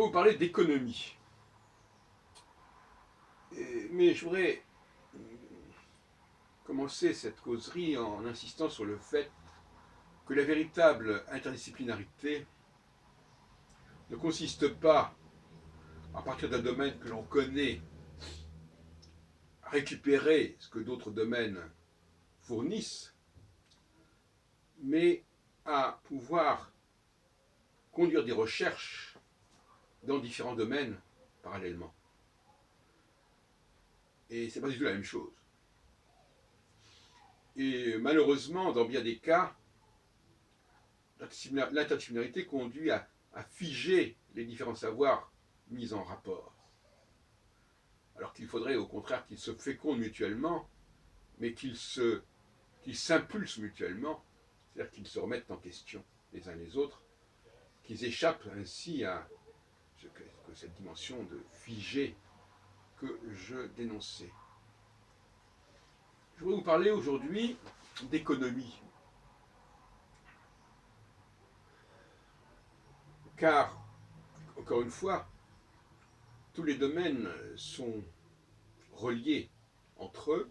voudrais vous parler d'économie. Mais je voudrais commencer cette causerie en insistant sur le fait que la véritable interdisciplinarité ne consiste pas, à partir d'un domaine que l'on connaît, à récupérer ce que d'autres domaines fournissent, mais à pouvoir conduire des recherches dans différents domaines parallèlement. Et c'est pas du tout la même chose. Et malheureusement, dans bien des cas, l'interdisciplinarité conduit à figer les différents savoirs mis en rapport. Alors qu'il faudrait au contraire qu'ils se fécondent mutuellement, mais qu'ils s'impulsent mutuellement, c'est-à-dire qu'ils se remettent en question les uns les autres, qu'ils échappent ainsi à cette dimension de figé que je dénonçais. Je voudrais vous parler aujourd'hui d'économie. Car, encore une fois, tous les domaines sont reliés entre eux,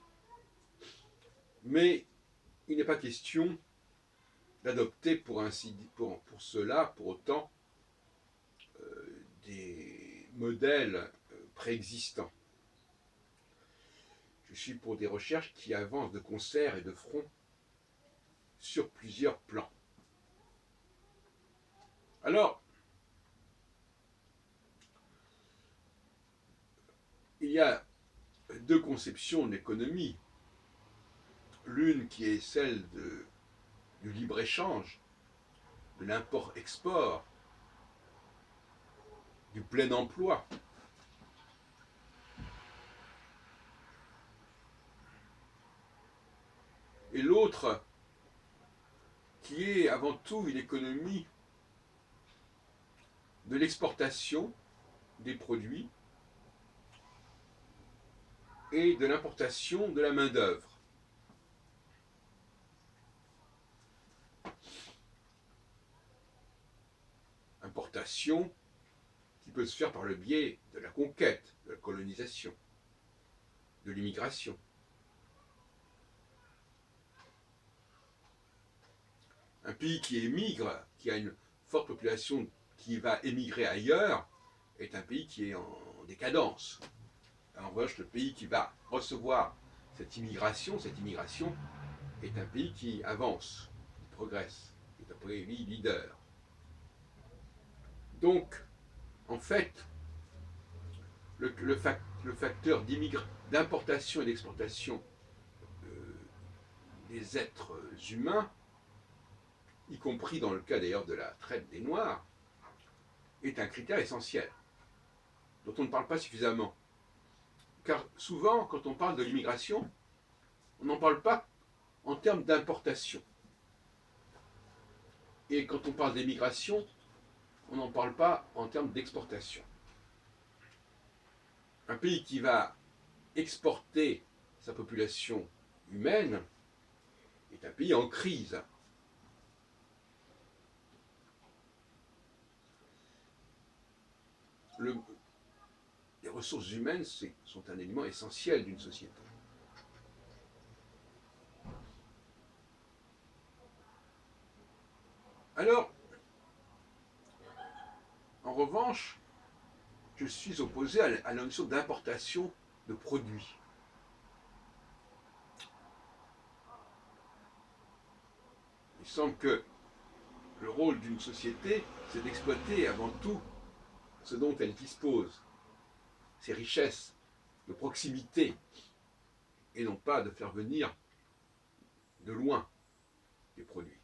mais il n'est pas question d'adopter pour cela, pour autant, des modèles préexistants. Je suis pour des recherches qui avancent de concert et de front sur plusieurs plans. Alors, il y a deux conceptions de l'économie. L'une qui est celle du libre-échange, de l'import-export, du plein emploi. Et l'autre qui est avant tout une économie de l'exportation des produits et de l'importation de la main-d'œuvre. Importation qui peut se faire par le biais de la conquête, de la colonisation, de l'immigration. Un pays qui émigre, qui a une forte population qui va émigrer ailleurs, est un pays qui est en décadence. En revanche, le pays qui va recevoir cette immigration est un pays qui avance, qui progresse, qui est un pays leader. Donc, en fait, le facteur d'importation et d'exportation des êtres humains, y compris dans le cas d'ailleurs de la traite des Noirs, est un critère essentiel, dont on ne parle pas suffisamment. Car souvent, quand on parle de l'immigration, on n'en parle pas en termes d'importation. Et quand on parle d'émigration, on n'en parle pas en termes d'exportation. Un pays qui va exporter sa population humaine est un pays en crise. Les ressources humaines sont un élément essentiel d'une société. Alors, en revanche, je suis opposé à la notion d'importation de produits. Il semble que le rôle d'une société, c'est d'exploiter avant tout ce dont elle dispose, ses richesses de proximité, et non pas de faire venir de loin des produits,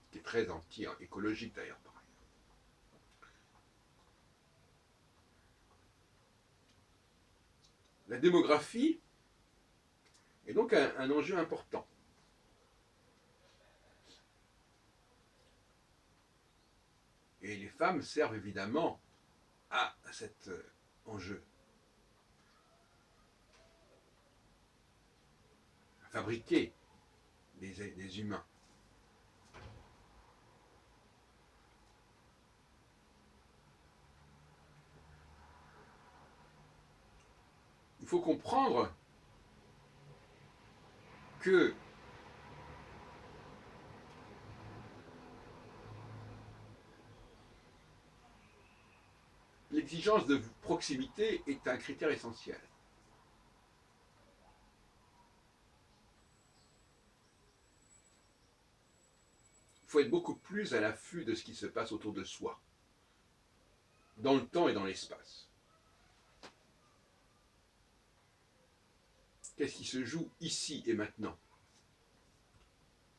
ce qui est très anti-écologique d'ailleurs. La démographie est donc un enjeu important. Et les femmes servent évidemment à cet enjeu. À fabriquer des humains. faut comprendre que l'exigence de proximité est un critère essentiel. Il faut être beaucoup plus à l'affût de ce qui se passe autour de soi, dans le temps et dans l'espace. Qu'est-ce qui se joue ici et maintenant?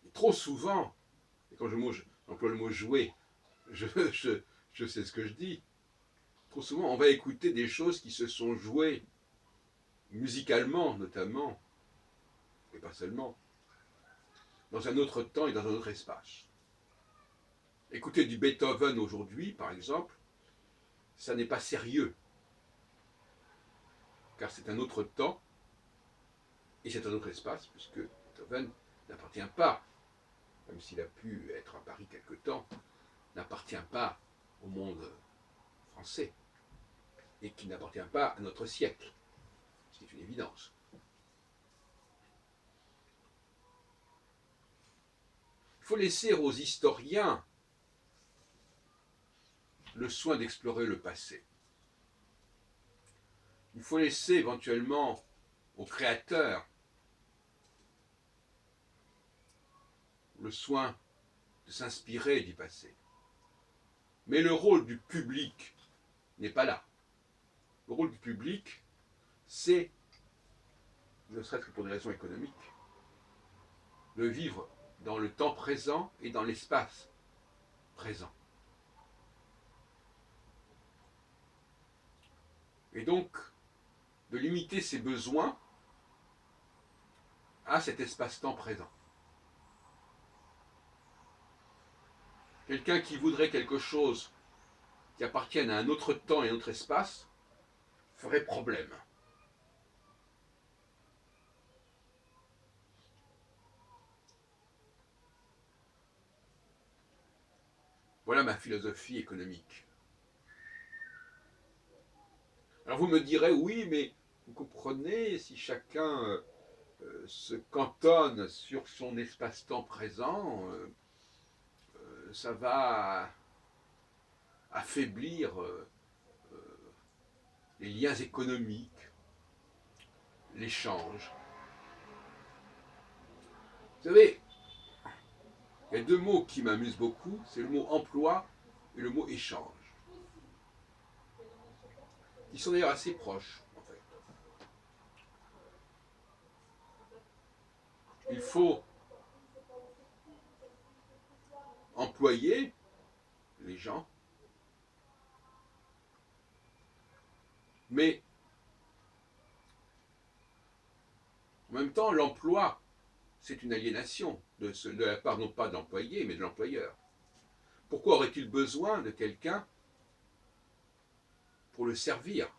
Et trop souvent, et quand j'emploie le mot jouer, je sais ce que je dis, trop souvent on va écouter des choses qui se sont jouées musicalement notamment, et pas seulement, dans un autre temps et dans un autre espace. Écouter du Beethoven aujourd'hui, par exemple, ça n'est pas sérieux, car c'est un autre temps et c'est un autre espace, puisque Beethoven n'appartient pas, même s'il a pu être à Paris quelque temps, n'appartient pas au monde français et qui n'appartient pas à notre siècle. C'est une évidence. Il faut laisser aux historiens le soin d'explorer le passé. Il faut laisser éventuellement aux créateurs le soin de s'inspirer du passé. Mais le rôle du public n'est pas là. Le rôle du public, c'est, ne serait-ce que pour des raisons économiques, de vivre dans le temps présent et dans l'espace présent. Et donc, de limiter ses besoins à cet espace-temps présent. Quelqu'un qui voudrait quelque chose qui appartienne à un autre temps et un autre espace ferait problème. Voilà ma philosophie économique. Alors vous me direz, oui, mais vous comprenez, si chacun se cantonne sur son espace-temps présent, ça va affaiblir les liens économiques, l'échange. Vous savez, il y a deux mots qui m'amusent beaucoup, c'est le mot emploi et le mot échange. Ils sont d'ailleurs assez proches, en fait. Il faut employer les gens, mais en même temps, l'emploi, c'est une aliénation de la part non pas de l'employé, mais de l'employeur. Pourquoi aurait-il besoin de quelqu'un pour le servir?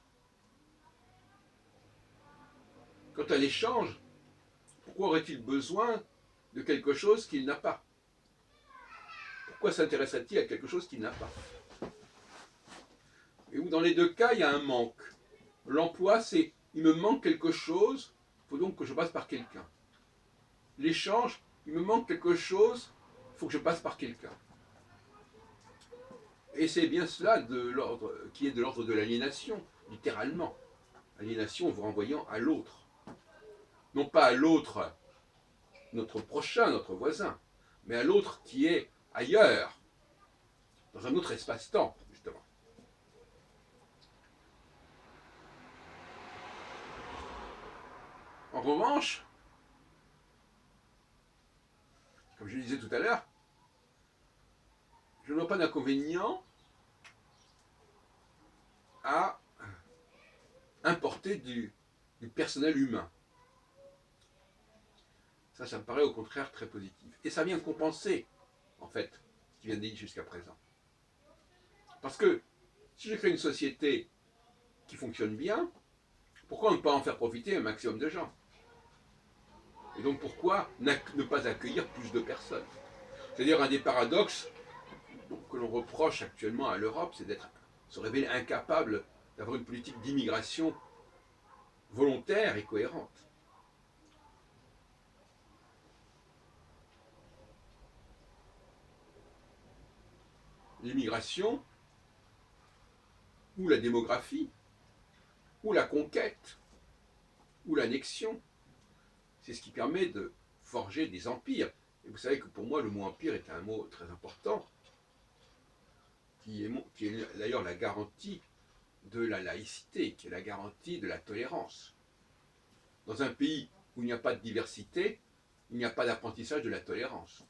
Quant à l'échange, pourquoi aurait-il besoin de quelque chose qu'il n'a pas? Pourquoi s'intéresserait-il à quelque chose qu'il n'a pas? Et où dans les deux cas, il y a un manque. L'emploi, c'est il me manque quelque chose, il faut donc que je passe par quelqu'un. L'échange, il me manque quelque chose, il faut que je passe par quelqu'un. Et c'est bien cela qui est de l'ordre de l'aliénation, littéralement. Aliénation vous renvoyant à l'autre. Non pas à l'autre, notre prochain, notre voisin, mais à l'autre qui est ailleurs, dans un autre espace-temps, justement. En revanche, comme je le disais tout à l'heure, je ne vois pas d'inconvénient à importer du personnel humain. Ça me paraît au contraire très positif. Et ça vient compenser, en fait, ce qui vient d'être dit jusqu'à présent. Parce que si je crée une société qui fonctionne bien, pourquoi ne pas en faire profiter un maximum de gens? Et donc pourquoi ne pas accueillir plus de personnes? C'est-à-dire un des paradoxes que l'on reproche actuellement à l'Europe, c'est se révéler incapable d'avoir une politique d'immigration volontaire et cohérente. L'immigration, ou la démographie, ou la conquête, ou l'annexion, c'est ce qui permet de forger des empires. Et vous savez que pour moi, le mot empire est un mot très important, qui est d'ailleurs la garantie de la laïcité, qui est la garantie de la tolérance. Dans un pays où il n'y a pas de diversité, il n'y a pas d'apprentissage de la tolérance.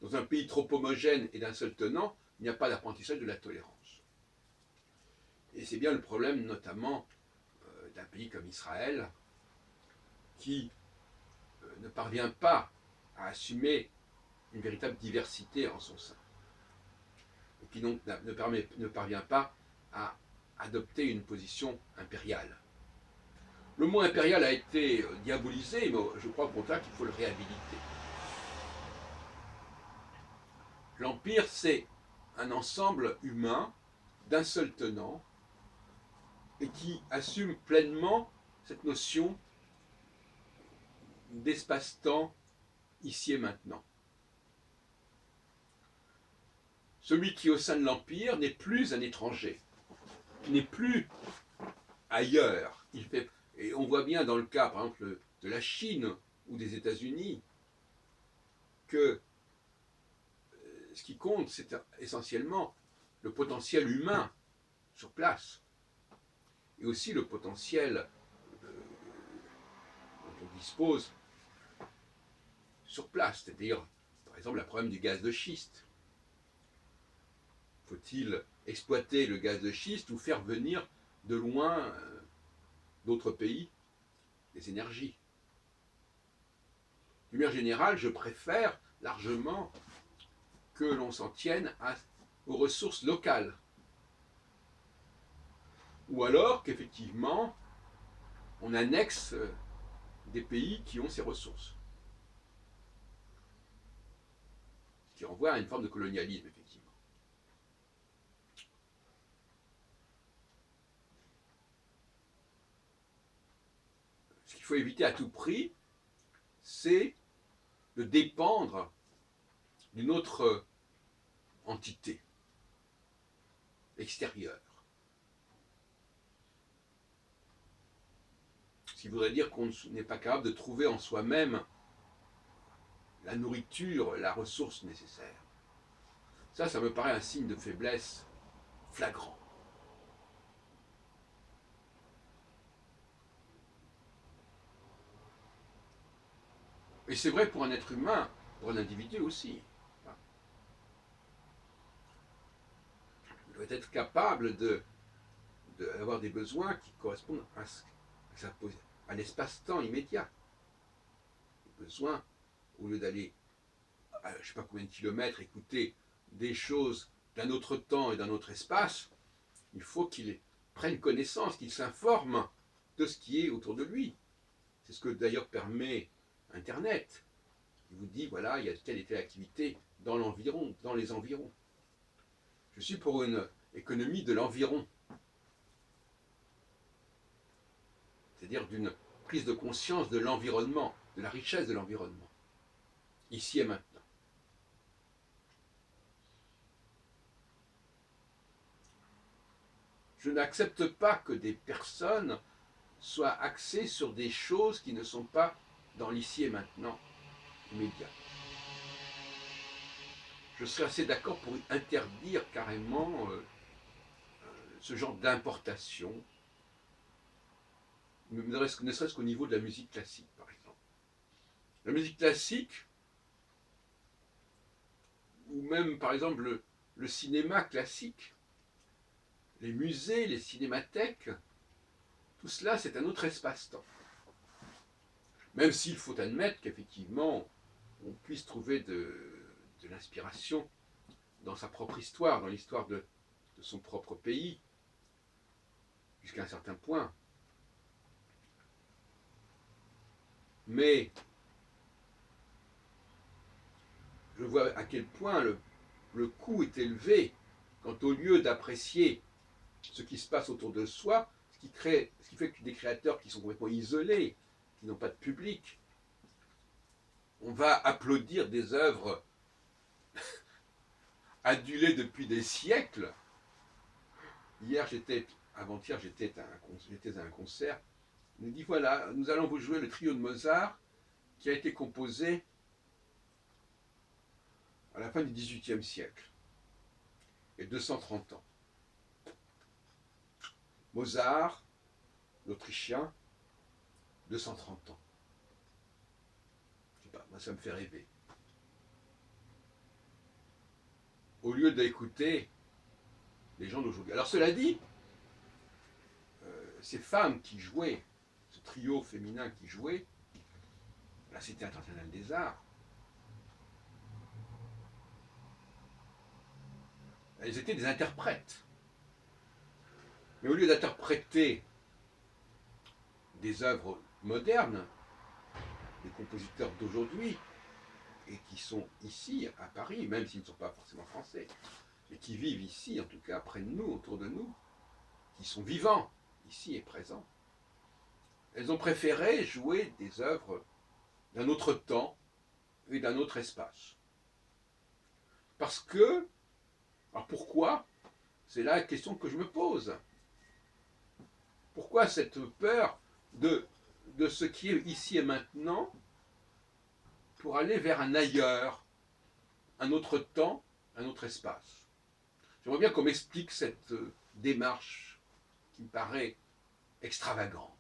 Dans un pays trop homogène et d'un seul tenant, il n'y a pas d'apprentissage de la tolérance. Et c'est bien le problème notamment d'un pays comme Israël, qui ne parvient pas à assumer une véritable diversité en son sein, et qui donc ne parvient pas à adopter une position impériale. Le mot impérial a été diabolisé, mais je crois au contraire qu'il faut le réhabiliter. L'empire, c'est un ensemble humain d'un seul tenant et qui assume pleinement cette notion d'espace-temps ici et maintenant. Celui qui, au sein de l'empire, n'est plus un étranger, n'est plus ailleurs. Et on voit bien dans le cas, par exemple, de la Chine ou des États-Unis, que ce qui compte, c'est essentiellement le potentiel humain sur place, et aussi le potentiel dont on dispose sur place, c'est-à-dire, par exemple, le problème du gaz de schiste. Faut-il exploiter le gaz de schiste ou faire venir de loin d'autres pays des énergies? D'une manière générale, je préfère largement que l'on s'en tienne aux ressources locales. Ou alors qu'effectivement, on annexe des pays qui ont ces ressources. Ce qui renvoie à une forme de colonialisme, effectivement. Ce qu'il faut éviter à tout prix, c'est de dépendre d'une autre entité extérieure. Ce qui voudrait dire qu'on n'est pas capable de trouver en soi-même la nourriture, la ressource nécessaire. Ça me paraît un signe de faiblesse flagrant. Et c'est vrai pour un être humain, pour un individu aussi. Il doit être capable d'avoir des besoins qui correspondent à l'espace-temps immédiat. Des besoins, au lieu d'aller à je ne sais pas combien de kilomètres écouter des choses d'un autre temps et d'un autre espace, il faut qu'il prenne connaissance, qu'il s'informe de ce qui est autour de lui. C'est ce que d'ailleurs permet Internet. Il vous dit, voilà, il y a telle et telle activité dans l'environ, dans les environs. Je suis pour une économie de l'environ. C'est-à-dire d'une prise de conscience de l'environnement, de la richesse de l'environnement, ici et maintenant. Je n'accepte pas que des personnes soient axées sur des choses qui ne sont pas dans l'ici et maintenant immédiat. Je serais assez d'accord pour interdire carrément ce genre d'importation, ne serait-ce qu'au niveau de la musique classique, par exemple. La musique classique, ou même par exemple le cinéma classique, les musées, les cinémathèques, tout cela c'est un autre espace-temps. Même s'il faut admettre qu'effectivement on puisse trouver de l'inspiration dans sa propre histoire, dans l'histoire de son propre pays, jusqu'à un certain point. Mais je vois à quel point le coût est élevé quand au lieu d'apprécier ce qui se passe autour de soi, ce qui fait que des créateurs qui sont complètement isolés, qui n'ont pas de public, on va applaudir des œuvres adulées depuis des siècles. Avant-hier, j'étais à un concert. On nous dit voilà, nous allons vous jouer le trio de Mozart qui a été composé à la fin du XVIIIe siècle, et 230 ans. Mozart, l'Autrichien, 230 ans. Je sais pas, moi ça me fait rêver. Au lieu d'écouter les gens d'aujourd'hui. Alors cela dit, ces femmes qui jouaient, ce trio féminin qui jouait, la Cité internationale des arts, elles étaient des interprètes. Mais au lieu d'interpréter des œuvres modernes, des compositeurs d'aujourd'hui, et qui sont ici, à Paris, même s'ils ne sont pas forcément français, mais qui vivent ici, en tout cas près de nous, autour de nous, qui sont vivants, ici et présents, elles ont préféré jouer des œuvres d'un autre temps et d'un autre espace. Parce que, alors pourquoi? C'est là la question que je me pose. Pourquoi cette peur de ce qui est ici et maintenant pour aller vers un ailleurs, un autre temps, un autre espace? J'aimerais bien qu'on m'explique cette démarche qui me paraît extravagante.